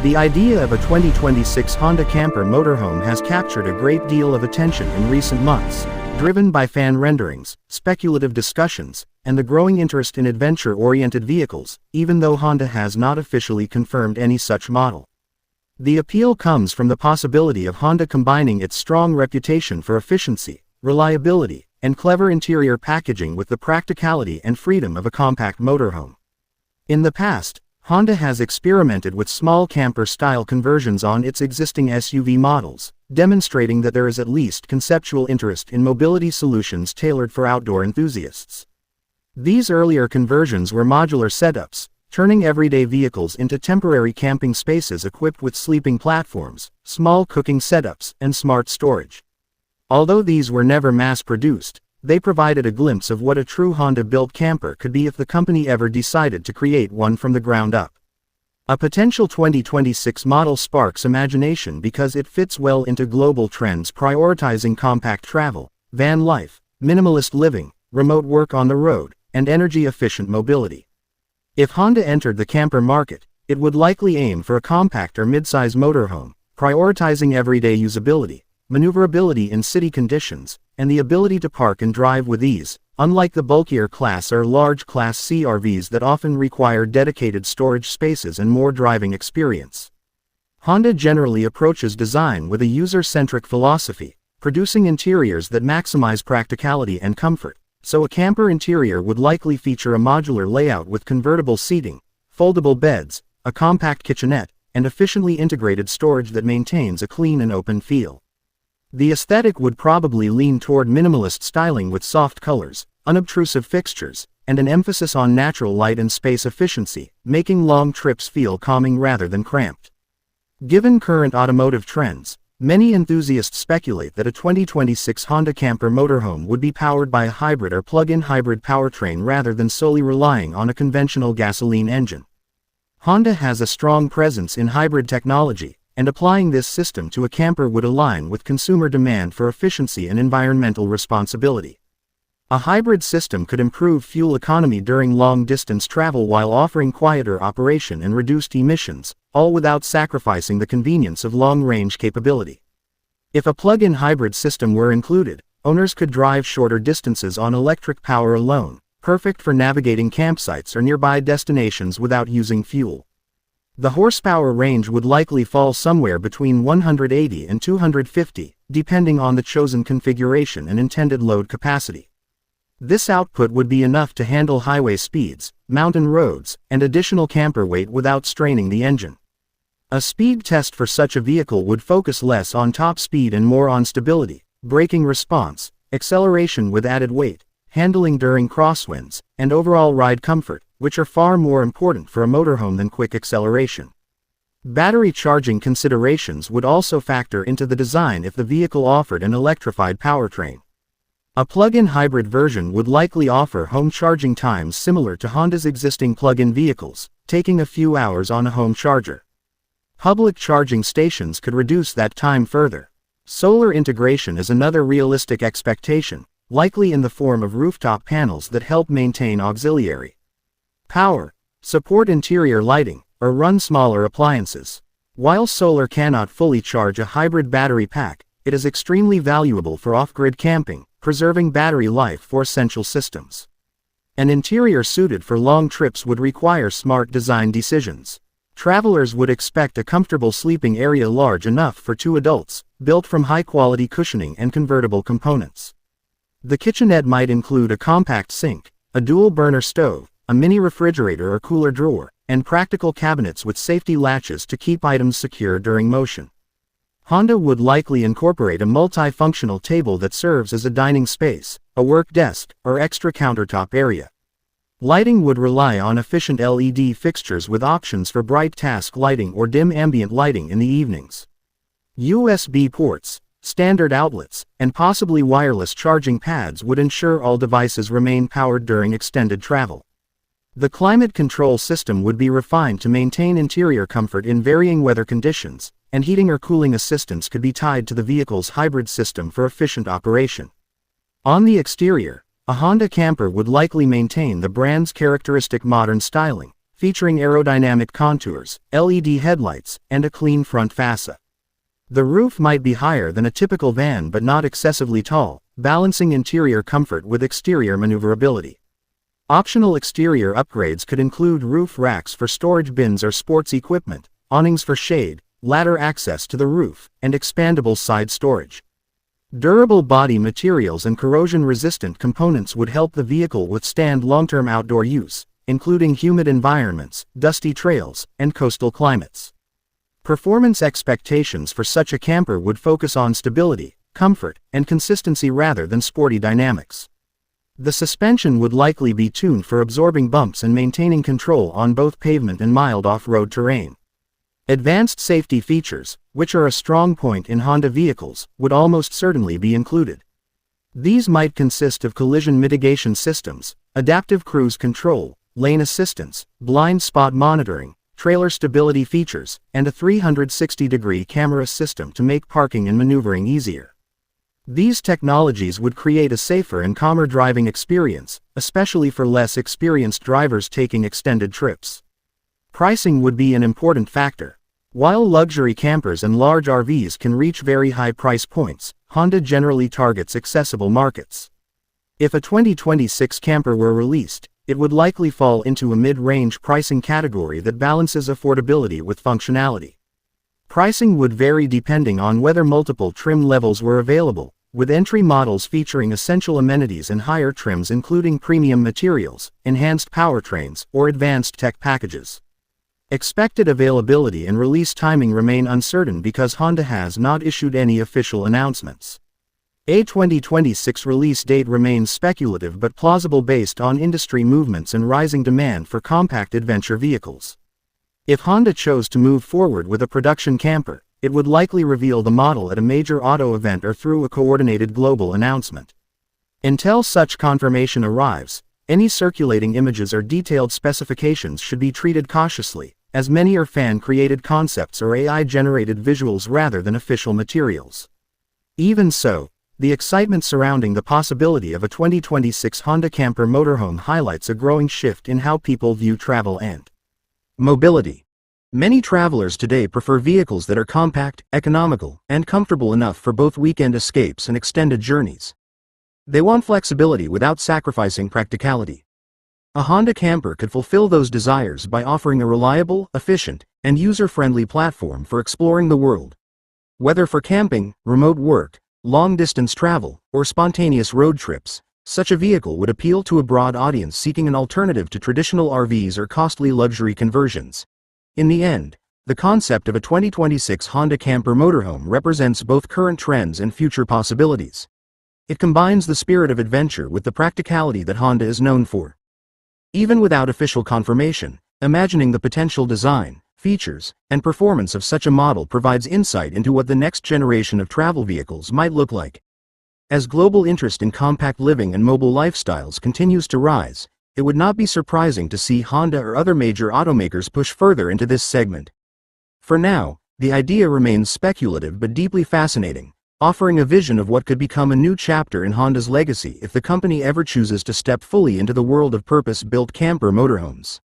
The idea of a 2026 Honda Camper Motorhome has captured a great deal of attention in recent months, driven by fan renderings, speculative discussions, and the growing interest in adventure-oriented vehicles, even though Honda has not officially confirmed any such model. The appeal comes from the possibility of Honda combining its strong reputation for efficiency, reliability, and clever interior packaging with the practicality and freedom of a compact motorhome. In the past, Honda has experimented with small camper-style conversions on its existing SUV models, demonstrating that there is at least conceptual interest in mobility solutions tailored for outdoor enthusiasts. These earlier conversions were modular setups, turning everyday vehicles into temporary camping spaces equipped with sleeping platforms, small cooking setups, and smart storage. Although these were never mass-produced, they provided a glimpse of what a true Honda-built camper could be if the company ever decided to create one from the ground up. A potential 2026 model sparks imagination because it fits well into global trends prioritizing compact travel, van life, minimalist living, remote work on the road, and energy-efficient mobility. If Honda entered the camper market, it would likely aim for a compact or mid-size motorhome, prioritizing everyday usability, maneuverability in city conditions, and the ability to park and drive with ease, unlike the bulkier Class or large Class C RVs that often require dedicated storage spaces and more driving experience. Honda generally approaches design with a user-centric philosophy, producing interiors that maximize practicality and comfort, so a camper interior would likely feature a modular layout with convertible seating, foldable beds, a compact kitchenette, and efficiently integrated storage that maintains a clean and open feel. The aesthetic would probably lean toward minimalist styling with soft colors, unobtrusive fixtures, and an emphasis on natural light and space efficiency, making long trips feel calming rather than cramped. Given current automotive trends, many enthusiasts speculate that a 2026 Honda Camper Motorhome would be powered by a hybrid or plug-in hybrid powertrain rather than solely relying on a conventional gasoline engine. Honda has a strong presence in hybrid technology, and applying this system to a camper would align with consumer demand for efficiency and environmental responsibility. A hybrid system could improve fuel economy during long-distance travel while offering quieter operation and reduced emissions, all without sacrificing the convenience of long-range capability. If a plug-in hybrid system were included, owners could drive shorter distances on electric power alone, perfect for navigating campsites or nearby destinations without using fuel. The horsepower range would likely fall somewhere between 180 and 250, depending on the chosen configuration and intended load capacity. This output would be enough to handle highway speeds, mountain roads, and additional camper weight without straining the engine. A speed test for such a vehicle would focus less on top speed and more on stability, braking response, acceleration with added weight, handling during crosswinds, and overall ride comfort, which are far more important for a motorhome than quick acceleration. Battery charging considerations would also factor into the design if the vehicle offered an electrified powertrain. A plug-in hybrid version would likely offer home charging times similar to Honda's existing plug-in vehicles, taking a few hours on a home charger. Public charging stations could reduce that time further. Solar integration is another realistic expectation, likely in the form of rooftop panels that help maintain auxiliary power, support interior lighting, or run smaller appliances. While solar cannot fully charge a hybrid battery pack, it is extremely valuable for off-grid camping, preserving battery life for essential systems. An interior suited for long trips would require smart design decisions. Travelers would expect a comfortable sleeping area large enough for 2 adults, built from high-quality cushioning and convertible components. The kitchenette might include a compact sink, a dual-burner stove, a mini refrigerator or cooler drawer, and practical cabinets with safety latches to keep items secure during motion. Honda would likely incorporate a multi-functional table that serves as a dining space, a work desk, or extra countertop area. Lighting would rely on efficient LED fixtures with options for bright task lighting or dim ambient lighting in the evenings. USB ports, standard outlets, and possibly wireless charging pads would ensure all devices remain powered during extended travel. The climate control system would be refined to maintain interior comfort in varying weather conditions, and heating or cooling assistance could be tied to the vehicle's hybrid system for efficient operation. On the exterior, a Honda camper would likely maintain the brand's characteristic modern styling, featuring aerodynamic contours, LED headlights, and a clean front fascia. The roof might be higher than a typical van but not excessively tall, balancing interior comfort with exterior maneuverability. Optional exterior upgrades could include roof racks for storage bins or sports equipment, awnings for shade, ladder access to the roof, and expandable side storage. Durable body materials and corrosion-resistant components would help the vehicle withstand long-term outdoor use, including humid environments, dusty trails, and coastal climates. Performance expectations for such a camper would focus on stability, comfort, and consistency rather than sporty dynamics. The suspension would likely be tuned for absorbing bumps and maintaining control on both pavement and mild off-road terrain. Advanced safety features, which are a strong point in Honda vehicles, would almost certainly be included. These might consist of collision mitigation systems, adaptive cruise control, lane assistance, blind spot monitoring, trailer stability features, and a 360-degree camera system to make parking and maneuvering easier. These technologies would create a safer and calmer driving experience, especially for less experienced drivers taking extended trips. Pricing would be an important factor. While luxury campers and large RVs can reach very high price points, Honda generally targets accessible markets. If a 2026 camper were released, it would likely fall into a mid-range pricing category that balances affordability with functionality. Pricing would vary depending on whether multiple trim levels were available, with entry models featuring essential amenities and higher trims including premium materials, enhanced powertrains, or advanced tech packages. Expected availability and release timing remain uncertain because Honda has not issued any official announcements. A 2026 release date remains speculative but plausible based on industry movements and rising demand for compact adventure vehicles. If Honda chose to move forward with a production camper, it would likely reveal the model at a major auto event or through a coordinated global announcement. Until such confirmation arrives, any circulating images or detailed specifications should be treated cautiously, as many are fan-created concepts or AI-generated visuals rather than official materials. Even so, the excitement surrounding the possibility of a 2026 Honda Camper Motorhome highlights a growing shift in how people view travel and mobility. Many travelers today prefer vehicles that are compact, economical, and comfortable enough for both weekend escapes and extended journeys. They want flexibility without sacrificing practicality. A Honda camper could fulfill those desires by offering a reliable, efficient, and user-friendly platform for exploring the world. Whether for camping, remote work, long-distance travel, or spontaneous road trips, such a vehicle would appeal to a broad audience seeking an alternative to traditional RVs or costly luxury conversions. In the end, the concept of a 2026 Honda Camper Motorhome represents both current trends and future possibilities. It combines the spirit of adventure with the practicality that Honda is known for. Even without official confirmation, imagining the potential design, features, and performance of such a model provides insight into what the next generation of travel vehicles might look like. As global interest in compact living and mobile lifestyles continues to rise, it would not be surprising to see Honda or other major automakers push further into this segment. For now, the idea remains speculative but deeply fascinating, offering a vision of what could become a new chapter in Honda's legacy if the company ever chooses to step fully into the world of purpose-built camper motorhomes.